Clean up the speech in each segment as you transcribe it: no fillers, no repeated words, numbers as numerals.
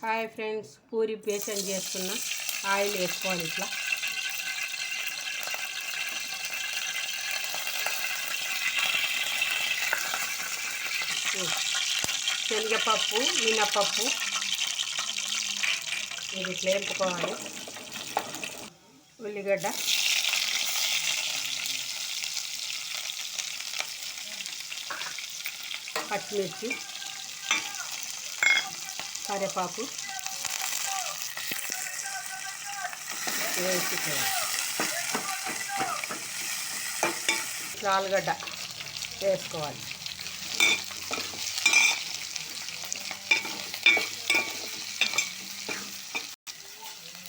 Hi friends, puri besan చేస్తున్నా. Oil వేసుకోవాలి. ఇట్లా శనగపప్పు, మినపప్పు ఇది ఇట్లా వేపుకోవాలి. ఉల్లిగడ్డ, పచ్చిమిర్చి, కరివేపాకు వేసుకోవాలి. ఇట్లా ఆలుగడ్డ వేసుకోవాలి.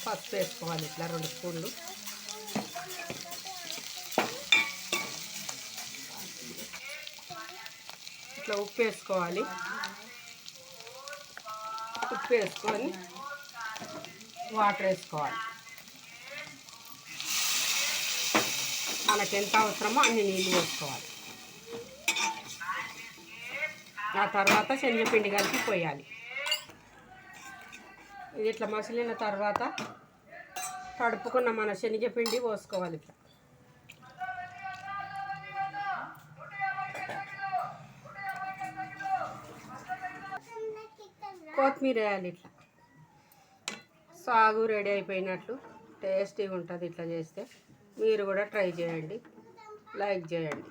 పసుపు వేసుకోవాలి. ఇట్లా 2 స్పూన్లు. ఇట్లా ఉప్పు వేసుకోవాలి. ఉప్పు వేసుకొని వాటర్ వేసుకోవాలి. మనకు ఎంత అవసరమో అన్ని నీళ్ళు వేసుకోవాలి. ఆ తర్వాత శనగపిండి కలిపి పోయాలి. ఇది ఇట్లా మసిలిన తర్వాత కడుపుకున్న మన శనగపిండి పోసుకోవాలి. ఇట్లా కొత్తిమీర వేయాలి. ఇట్లా సాగు రెడీ అయిపోయినట్లు టేస్టీగా ఉంటుంది. ఇట్లా చేస్తే మీరు కూడా ట్రై చేయండి, లైక్ చేయండి.